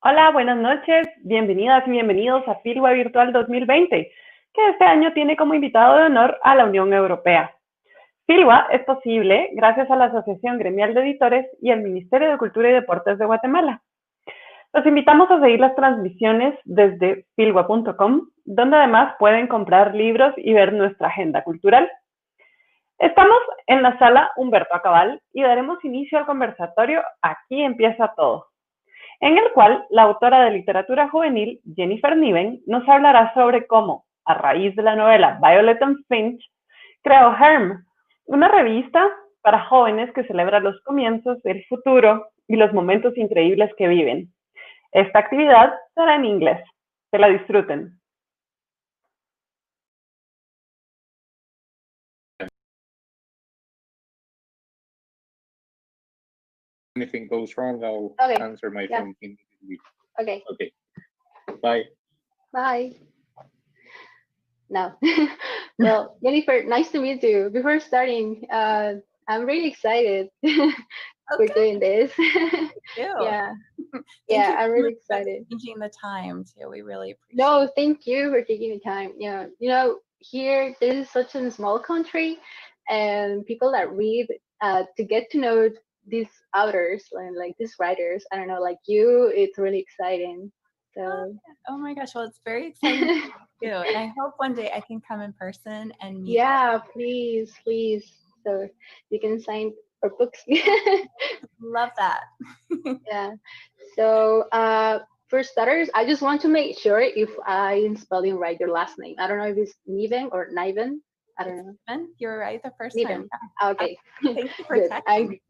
Hola, buenas noches, bienvenidas y bienvenidos a Filwa Virtual 2020, que este año tiene como invitado de honor a la Unión Europea. Filwa es posible gracias a la Asociación Gremial de Editores y el Ministerio de Cultura y Deportes de Guatemala. Los invitamos a seguir las transmisiones desde filwa.com, donde además pueden comprar libros y ver nuestra agenda cultural. Estamos en la sala Humberto Acabal y daremos inicio al conversatorio Aquí empieza todo, en el cual la autora de literatura juvenil, Jennifer Niven, nos hablará sobre cómo, a raíz de la novela Violet and Finch, creó Herm, una revista para jóvenes que celebra los comienzos, el futuro y los momentos increíbles que viven. Esta actividad será en inglés. Que la disfruten. Anything goes wrong, I'll answer my phone immediately. Okay. Okay. Bye. Bye. Now, well, Jennifer, nice to meet you. Before starting, I'm really excited for doing this. Yeah. Yeah, I'm really excited. Taking the time too. We really appreciate No, thank you for taking the time. Here, this is such a small country, and people that read to get to know these authors and like these writers, I don't know, like you, it's really exciting. So oh my gosh, well, it's very exciting too. And I hope one day I can come in person and meet yeah, please. So you can sign our books. Love that. Yeah. So for starters, I just want to make sure if I'm spelling right your last name. I don't know if it's Niven or Niven. I don't know. Niven, you're right the first Niven. time. Okay. Thank you for checking.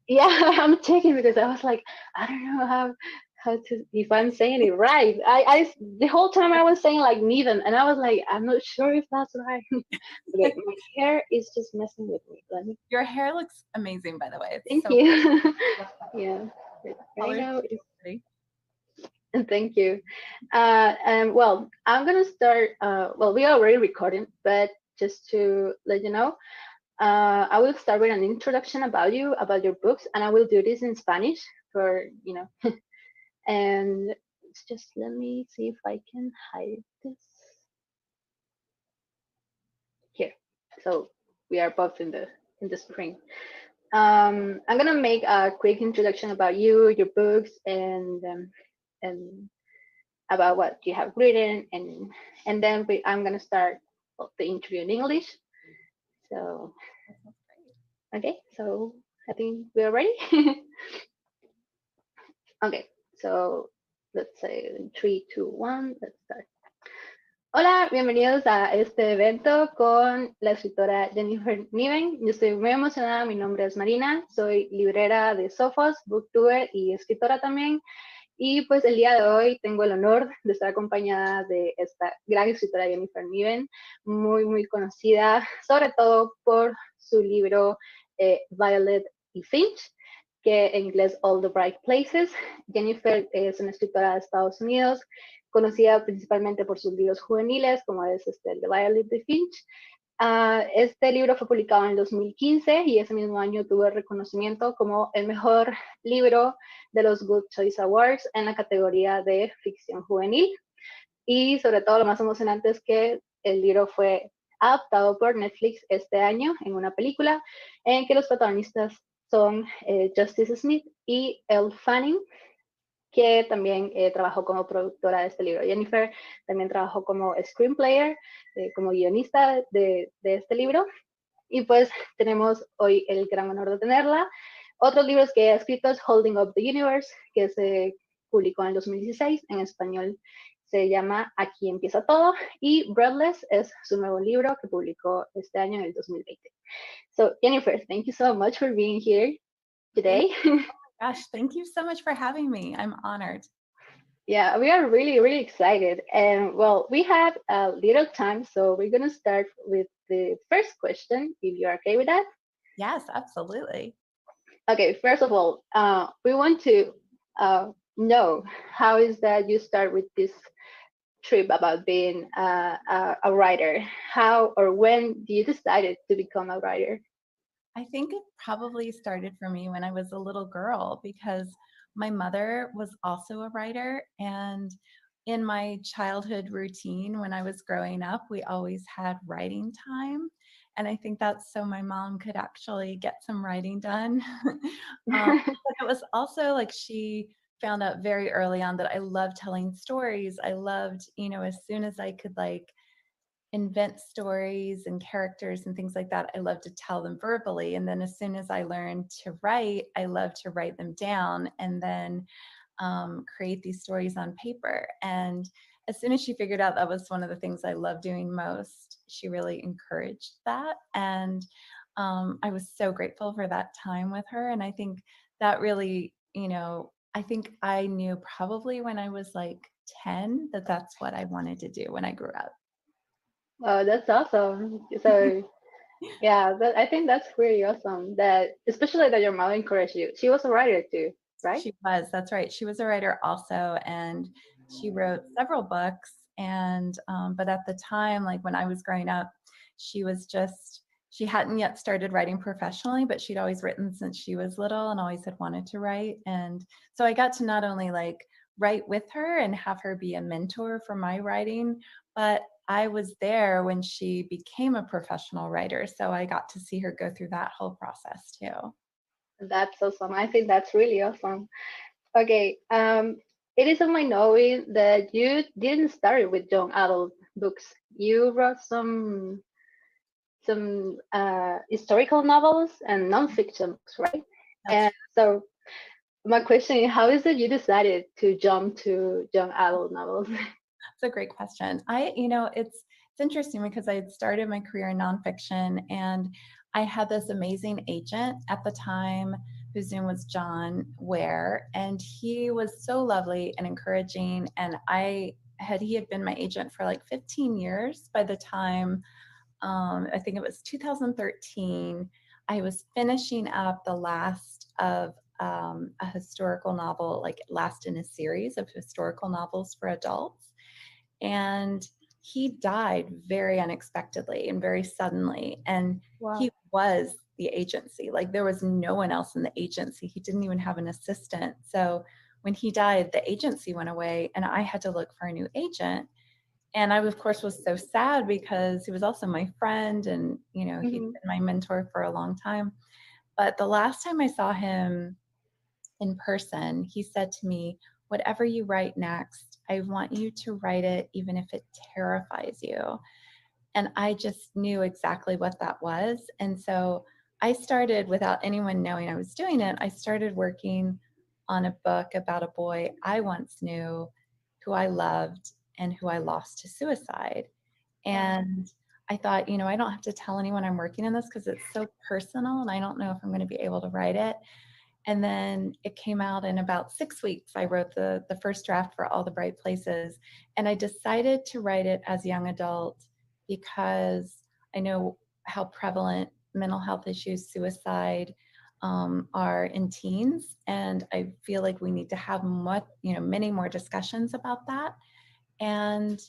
Yeah, I'm checking because I was like, I don't know how to, if I'm saying it right. I the whole time I was saying like Niven, and I was like, I'm not sure if that's right. Okay, my hair is just messing with me. Let me. Your hair looks amazing, by the way. Thank you. Yeah. Right now, thank you. Well, I'm gonna start. Well, we are already recording, but just to let you know, I will start with an introduction about you, about your books, and I will do this in Spanish for and just let me see if I can hide this here. So we are both in the screen. I'm gonna make a quick introduction about you, your books, and about what you have written, and then I'm gonna start the interview in English. So, okay, so I think we're ready. Okay, so let's say in 3, 2, 1, let's start. Hola, bienvenidos a este evento con la escritora Jennifer Niven. Yo estoy muy emocionada, mi nombre es Marina, soy librera de Sofos, booktuber y escritora también. Y pues el día de hoy tengo el honor de estar acompañada de esta gran escritora Jennifer Niven, muy conocida, sobre todo por su libro Violet y Finch, que en inglés All the Bright Places. Jennifer es una escritora de Estados Unidos, conocida principalmente por sus libros juveniles, como es el de Violet y Finch. Este libro fue publicado en el 2015 y ese mismo año tuvo el reconocimiento como el mejor libro de los Good Choice Awards en la categoría de ficción juvenil. Y sobre todo lo más emocionante es que el libro fue adaptado por Netflix este año en una película en que los protagonistas son Justice Smith y Elle Fanning, que también trabajó como productora de este libro. Jennifer también trabajó como screenplayer, como guionista de este libro. Y pues tenemos hoy el gran honor de tenerla. Otros libros que ha escrito es Holding Up the Universe, que se publicó en el 2016. En español se llama Aquí empieza todo. Y Breathless es su nuevo libro que publicó este año en el 2020. So Jennifer, thank you so much for being here today. Gosh, thank you so much for having me. I'm honored. Yeah, we are really excited. And well, we have a little time, so we're going to start with the first question, if you're okay with that. Yes, absolutely. Okay, first of all, we want to know how is that you start with this trip about being a writer? How or when you decided to become a writer? I think it probably started for me when I was a little girl, because my mother was also a writer, and in my childhood routine when I was growing up, we always had writing time. And I think that's so my mom could actually get some writing done. But it was also like she found out very early on that I loved telling stories. I loved, as soon as I could like invent stories and characters and things like that, I loved to tell them verbally. And then as soon as I learned to write, I loved to write them down and then create these stories on paper. And as soon as she figured out that was one of the things I love doing most, she really encouraged that. And I was so grateful for that time with her. And I think that really, I think I knew probably when I was like 10 that that's what I wanted to do when I grew up. Oh, that's awesome. So yeah, I think that's really awesome that, especially that your mom encouraged you. She was a writer too, right? She was, that's right. She was a writer also, and she wrote several books. And, but at the time, like when I was growing up, she hadn't yet started writing professionally, but she'd always written since she was little and always had wanted to write. And so I got to not only like write with her and have her be a mentor for my writing, but I was there when she became a professional writer. So I got to see her go through that whole process too. That's awesome. I think that's really awesome. Okay. It is on my knowing that you didn't start with young adult books. You wrote some historical novels and nonfiction books, right? And so my question is, how is it you decided to jump to young adult novels? That's a great question. It's interesting because I had started my career in nonfiction, and I had this amazing agent at the time whose name was John Ware, and he was so lovely and encouraging. And he had been my agent for like 15 years by the time, I think it was 2013, I was finishing up the last of a historical novel, like last in a series of historical novels for adults. And he died very unexpectedly and very suddenly. And Wow. He was the agency. Like there was no one else in the agency. He didn't even have an assistant. So when he died, the agency went away and I had to look for a new agent. And I, of course, was so sad because he was also my friend and, he'd been my mentor for a long time. But the last time I saw him in person, he said to me, "Whatever you write next, I want you to write it even if it terrifies you." And I just knew exactly what that was. And so I started, without anyone knowing I was doing it, I started working on a book about a boy I once knew who I loved and who I lost to suicide. And I thought, I don't have to tell anyone I'm working on this because it's so personal and I don't know if I'm going to be able to write it. And then it came out in about 6 weeks. I wrote the first draft for All the Bright Places. And I decided to write it as young adult because I know how prevalent mental health issues, suicide, are in teens. And I feel like we need to have many more discussions about that. And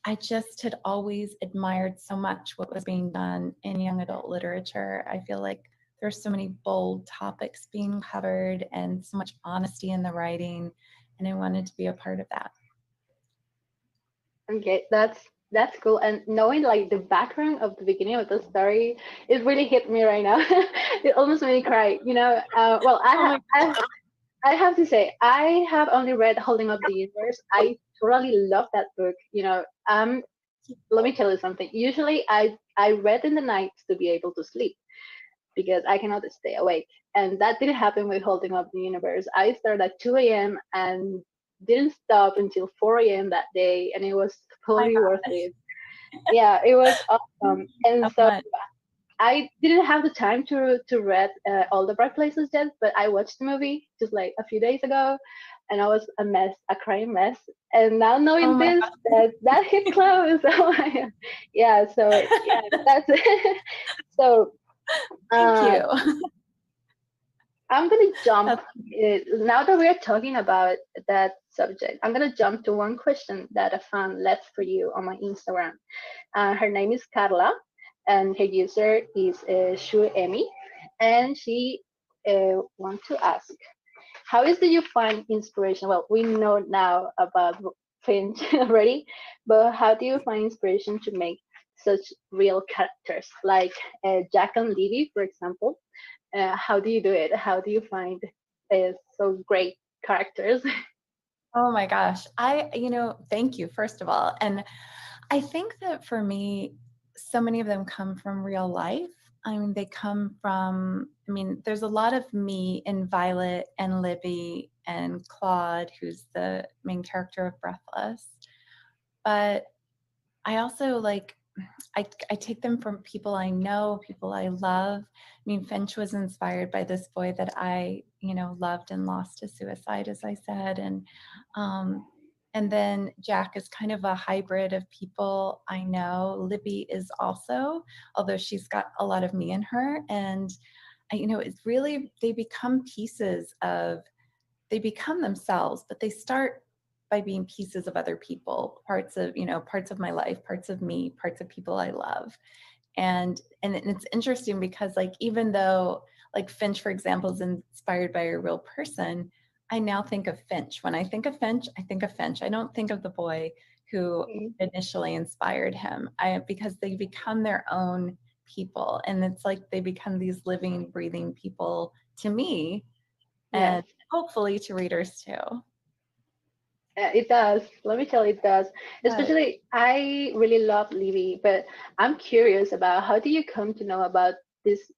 I just had always admired so much what was being done in young adult literature. I feel like there's so many bold topics being covered and so much honesty in the writing, and I wanted to be a part of that. Okay, that's cool. And knowing like the background of the beginning of the story, it really hit me right now. It almost made me cry. Well, I have to say, I have only read Holding Up the Universe. I totally love that book. Let me tell you something. Usually, I read in the nights to be able to sleep because I cannot stay awake, and that didn't happen with Holding Up the Universe. I started at 2 a.m. and didn't stop until 4 a.m. that day, and it was totally worth it. Yeah, it was awesome. And so I didn't have the time to read All the Bright Places yet, but I watched the movie just like a few days ago, and I was a mess, a crying mess. And now knowing this, that hit close. Yeah, so yeah, that's so. Thank you. I'm gonna jump now that we're talking about that subject. I'm gonna jump to one question that a fan left for you on my Instagram. Her name is Carla, and her user is Shu Emi, and she wants to ask: how is do you find inspiration? Well, we know now about Finch already, but how do you find inspiration to make such real characters like Jack and Libby, for example? How do you do it? How do you find so great characters? Oh my gosh. Thank you, first of all. And I think that for me, so many of them come from real life. I mean, there's a lot of me in Violet and Libby and Claude, who's the main character of Breathless. But I also I take them from people I know, people I love. I mean, Finch was inspired by this boy that I, loved and lost to suicide, as I said. And then Jack is kind of a hybrid of people I know. Libby is also, although she's got a lot of me in her. And, it's really, they become they become themselves, but they start by being pieces of other people, parts of my life, parts of me, parts of people I love. And it's interesting because even though Finch, for example, is inspired by a real person, I now think of Finch. When I think of Finch, I think of Finch. I don't think of the boy who initially inspired him, because they become their own people. And it's like they become these living, breathing people to me, and hopefully to readers too. It does. Let me tell you, it does. Especially, I really love Libby, but I'm curious about how do you come to know about this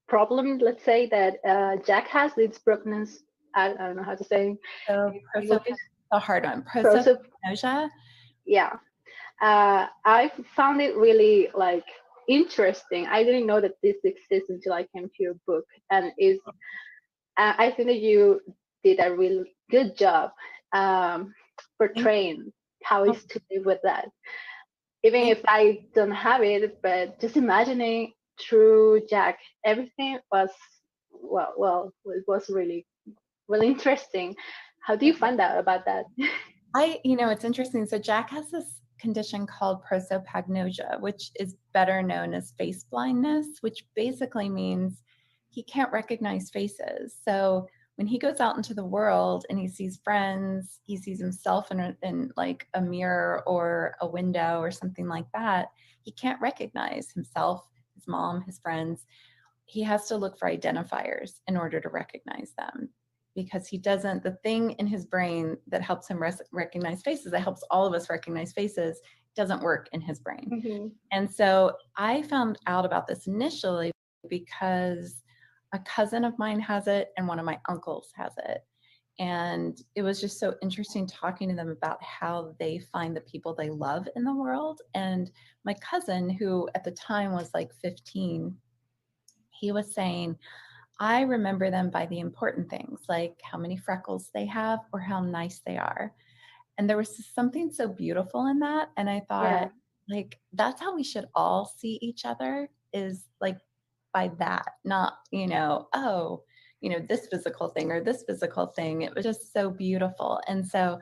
problem, let's say, that Jack has, this brokenness. I don't know how to say. So a hard one. Prosopagnosia. Yeah. I found it really interesting. I didn't know that this exists until I came to your book, and I think that you did a real good job portraying how it's to live with that. Even if I don't have it, but just imagining through Jack, everything was it was really, really interesting. How do you find out about that? It's interesting. So Jack has this condition called prosopagnosia, which is better known as face blindness, which basically means he can't recognize faces. So when he goes out into the world and he sees friends, he sees himself in like a mirror or a window or something like that, he can't recognize himself, his mom, his friends. He has to look for identifiers in order to recognize them, because the thing in his brain that helps him recognize faces, that helps all of us recognize faces, doesn't work in his brain. Mm-hmm. And so I found out about this initially because a cousin of mine has it and one of my uncles has it. And it was just so interesting talking to them about how they find the people they love in the world. And my cousin, who at the time was 15, he was saying, I remember them by the important things, like how many freckles they have or how nice they are. And there was something so beautiful in that. And I thought, that's how we should all see each other, is by that, not, this physical thing or this physical thing. It was just so beautiful. And so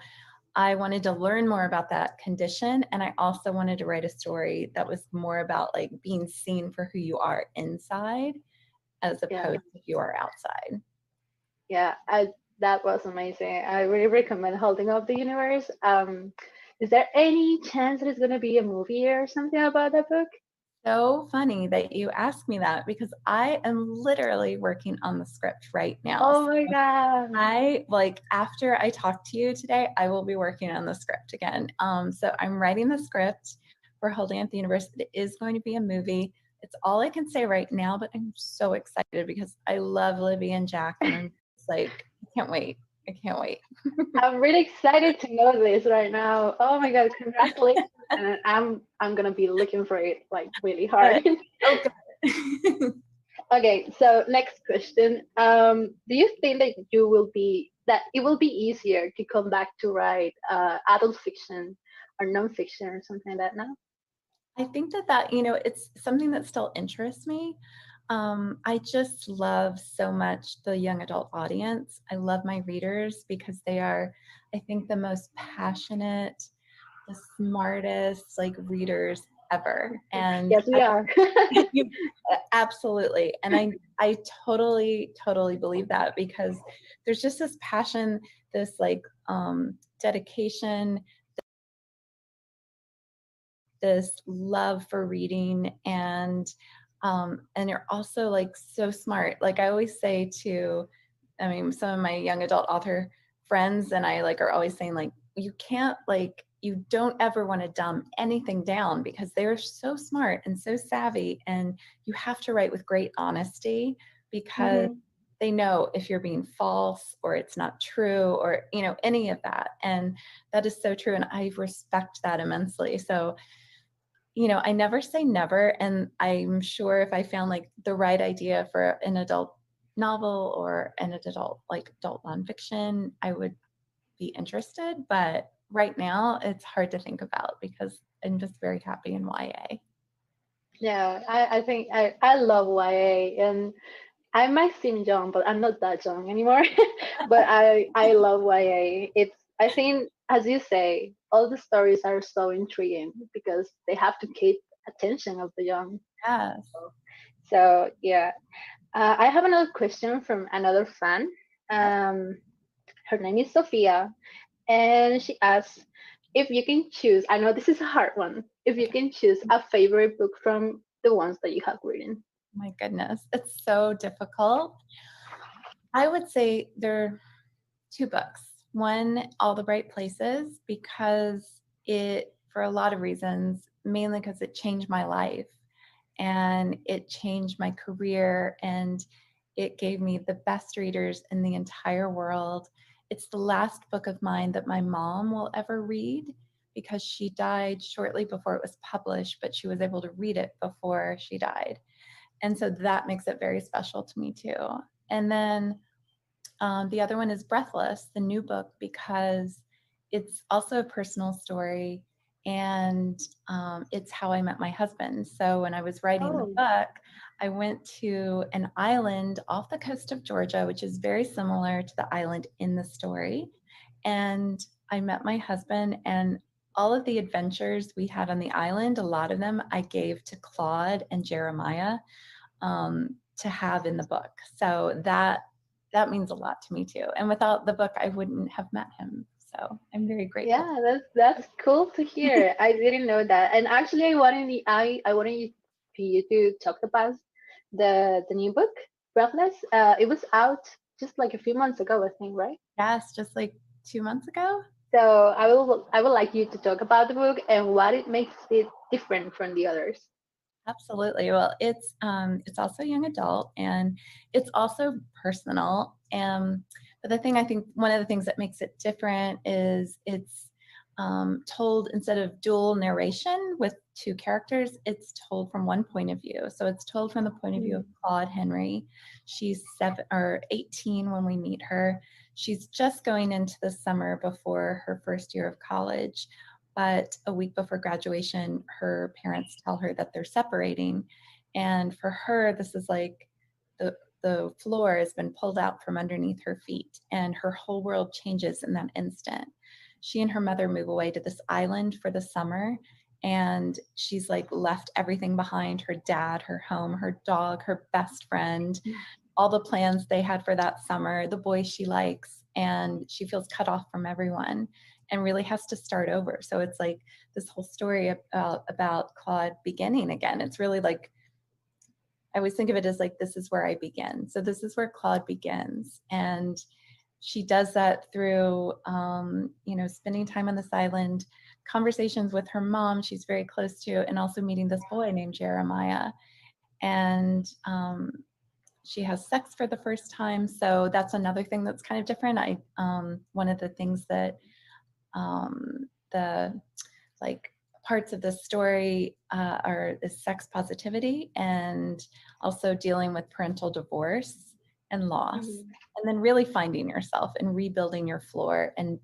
I wanted to learn more about that condition. And I also wanted to write a story that was more about being seen for who you are inside, as opposed to you are outside. Yeah, that was amazing. I really recommend Holding Up the Universe. Is there any chance that it's going to be a movie or something about that book? So funny that you asked me that, because I am literally working on the script right now. Oh my God. After I talk to you today, I will be working on the script again. So I'm writing the script for Holding Up the Universe. It is going to be a movie. It's all I can say right now, but I'm so excited because I love Libby and Jack, and I'm just I can't wait. I can't wait. I'm really excited to know this right now. Oh my God, congratulations. And I'm gonna be looking for it really hard. Okay. Okay, so next question. Do you think that it will be easier to come back to write adult fiction or nonfiction or something like that now? I think that it's something that still interests me. I just love so much the young adult audience. I love my readers because they are, I think, the most passionate, the smartest readers ever. And yes, we are. Absolutely. And I totally believe that, because there's just this passion, this like dedication, this love for reading, and you're also like so smart. Like I always say to, I mean, some of my young adult author friends and I like are always saying like, you can't like, you don't ever want to dumb anything down, because they're so smart and so savvy, and you have to write with great honesty, because they know if you're being false or it's not true, or, you know, any of that. And that is so true. And I respect that immensely. So, you know, I never say never. And I'm sure if I found like the right idea for an adult novel or an adult nonfiction, I would be interested. But right now it's hard to think about, because I'm just very happy in YA. Yeah, I think I love YA, and I might seem young, but I'm not that young anymore. But I love YA. I think, as you say, all the stories are so intriguing because they have to keep attention of the young. Yes. So yeah, I have another question from another fan. Her name is Sophia, and she asks, if you can choose, I know this is a hard one, if you can choose a favorite book from the ones that you have written. My goodness, it's so difficult. I would say there are two books. One, All the Bright Places, because it, for a lot of reasons, mainly because it changed my life and it changed my career, and it gave me the best readers in the entire world. It's the last book of mine that my mom will ever read, because she died shortly before it was published, but she was able to read it before she died. And so that makes it very special to me too. And then the other one is Breathless, the new book, because it's also a personal story, and it's how I met my husband. So when I was writing the book, I went to an island off the coast of Georgia, which is very similar to the island in the story. And I met my husband, and all of the adventures we had on the island, a lot of them I gave to Claude and Jeremiah to have in the book. So that means a lot to me too. And without the book, I wouldn't have met him. So I'm very grateful. Yeah, that's cool to hear. I didn't know that. And actually, I wanted you to talk about the new book, Breathless. It was out just like a few months ago, I think, right? Yes, just like 2 months ago. So I would like you to talk about the book and what it makes it different from the others. Absolutely. Well, it's also young adult, and it's also personal. But the thing, I think one of the things that makes it different is it's told, instead of dual narration with two characters, it's told from one point of view. So it's told from the point of view of Claude Henry. She's 18 when we meet her. She's just going into the summer before her first year of college. But a week before graduation, her parents tell her that they're separating. And for her, this is like the floor has been pulled out from underneath her feet, and her whole world changes in that instant. She and her mother move away to this island for the summer, and she's like left everything behind: her dad, her home, her dog, her best friend, all the plans they had for that summer, the boy she likes, and she feels cut off from everyone and really has to start over. So it's like this whole story about Claude beginning again. It's really like, I always think of it as like, this is where I begin. So this is where Claude begins. And she does that through, spending time on this island, conversations with her mom she's very close to, and also meeting this boy named Jeremiah. And she has sex for the first time. So that's another thing that's kind of different. One of the things that the parts of the story is sex positivity, and also dealing with parental divorce and loss, and then really finding yourself and rebuilding your floor, and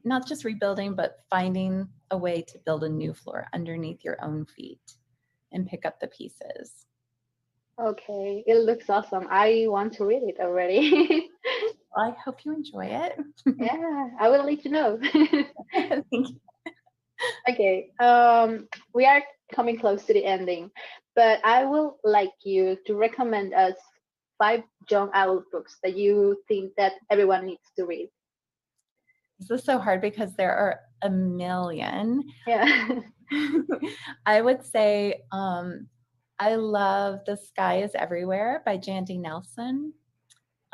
not just rebuilding, but finding a way to build a new floor underneath your own feet and pick up the pieces. Okay, it looks awesome. I want to read it already. I hope you enjoy it. Yeah, I will let you know. Thank you. Okay, we are coming close to the ending, but I will like you to recommend us 5 young adult books that you think that everyone needs to read. This is so hard because there are a million. Yeah. I would say I love The Sky is Everywhere by Jandy Nelson.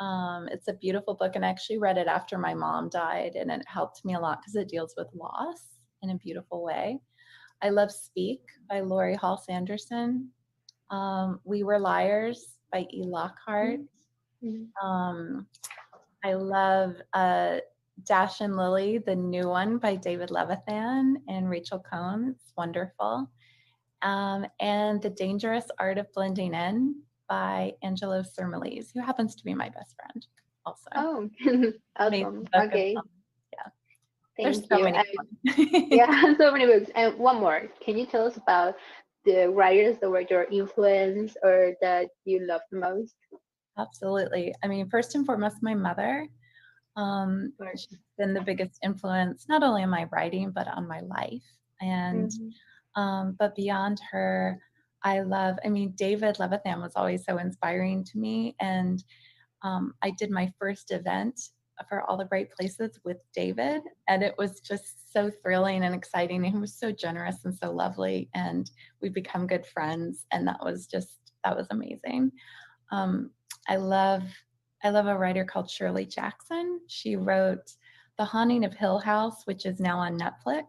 It's a beautiful book, and I actually read it after my mom died, and it helped me a lot because it deals with loss in a beautiful way. I love Speak by Lori Hall Sanderson. We Were Liars by E. Lockhart. I love Dash and Lily, the new one by David Levithan and Rachel Cohn. It's wonderful. And The Dangerous Art of Blending In by Angelo Surmulise, who happens to be my best friend also. Oh, awesome. Okay. Yeah. There's so many. Yeah, so many books. And one more. Can you tell us about the writers that were your influence or that you love the most? Absolutely. I mean, first and foremost, my mother. She's been the biggest influence, not only on my writing, but on my life. And but beyond her, David Levithan was always so inspiring to me. And I did my first event for All the Bright Places with David, and it was just so thrilling and exciting. And he was so generous and so lovely, and we become good friends. And that was amazing. I love a writer called Shirley Jackson. She wrote The Haunting of Hill House, which is now on Netflix.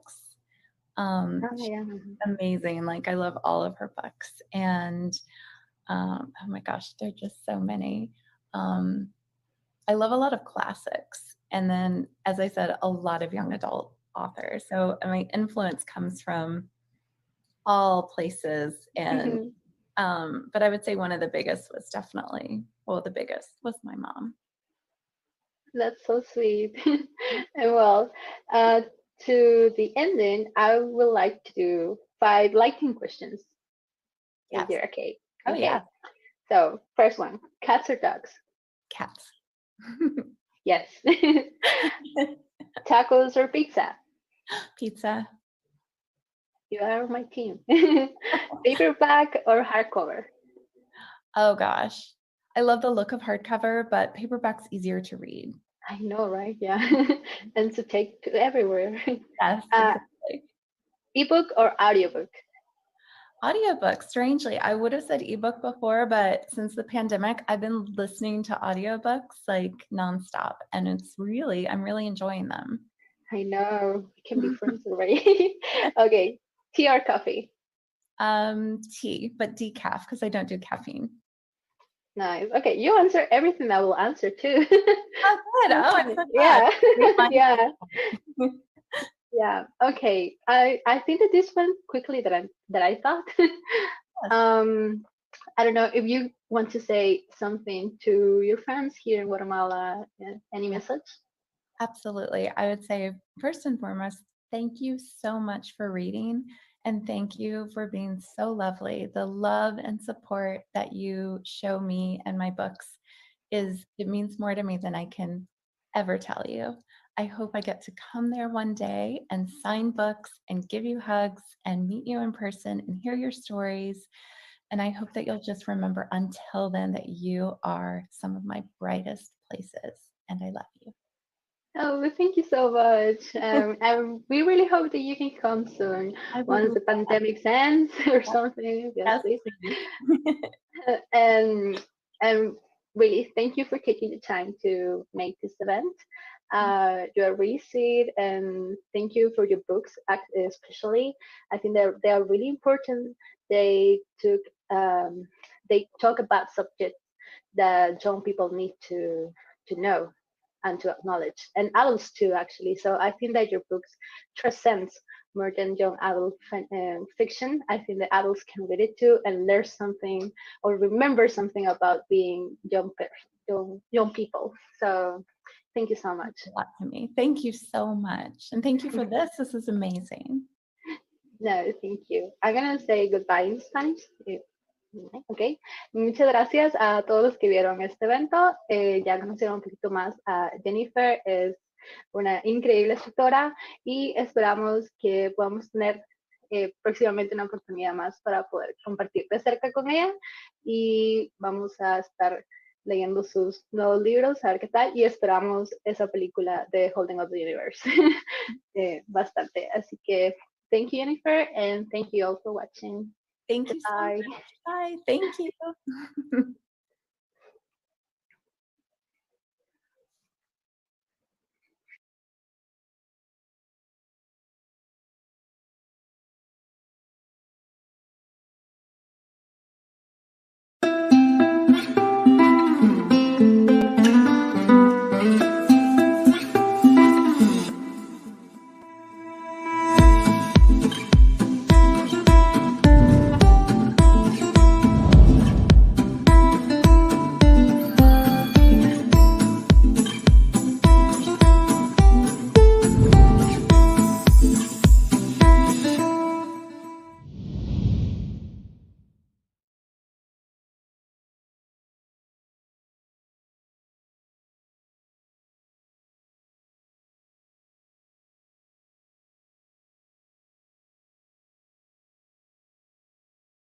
Amazing. Like, I love all of her books. And oh my gosh, there are just so many. I love a lot of classics. And then, as I said, a lot of young adult authors. So my influence comes from all places. And but I would say one of the biggest was the biggest was my mom. That's so sweet. And well, to the ending, I would like to do 5 lightning questions. Yes. If you're okay. Oh, yeah. So, first one, cats or dogs? Cats. Yes. Tacos or pizza? Pizza. You are on my team. Paperback or hardcover? Oh gosh. I love the look of hardcover, but paperback's easier to read. I know, right? Yeah. And to take to everywhere. Yes, exactly. Ebook or audiobook? Audiobook, strangely. I would have said ebook before, but since the pandemic, I've been listening to audiobooks like nonstop, and I'm really enjoying them. I know. We can be friends already. Okay. Tea or coffee? Tea, but decaf, because I don't do caffeine. Nice. Okay, you answer everything I will answer too. Oh, good. Oh, I'm so yeah. glad. Yeah. Yeah. Okay. I think that this went quickly that I thought. Yes. I don't know if you want to say something to your friends here in Guatemala. Any message? Absolutely. I would say, first and foremost, thank you so much for reading, and thank you for being so lovely. The love and support that you show me and my books it means more to me than I can ever tell you. I hope I get to come there one day and sign books and give you hugs and meet you in person and hear your stories. And I hope that you'll just remember until then that you are some of my brightest places, and I love you. Oh, thank you so much. And we really hope that you can come soon once the pandemic ends or something. Yes, please. And really, thank you for taking the time to make this event. You are really sweet, and thank you for your books, especially. I think they are really important. They talk about subjects that young people need to know and to acknowledge, and adults too, actually. So I think that your books transcends more than young adult fiction. I think that adults can read it too and learn something or remember something about being young people. So thank you so much. A lot to me. Thank you so much, and thank you for this. This is amazing. No, thank you. I'm gonna say goodbye in Spanish. Ok, muchas gracias a todos los que vieron este evento. Ya conocieron un poquito más a Jennifer, es una increíble escritora y esperamos que podamos tener próximamente una oportunidad más para poder compartir de cerca con ella, y vamos a estar leyendo sus nuevos libros, a ver qué tal, y esperamos esa película de Holding Up the Universe bastante. Así que thank you, Jennifer, and thank you all for watching. Thank you so Bye. much. Bye. Thank you.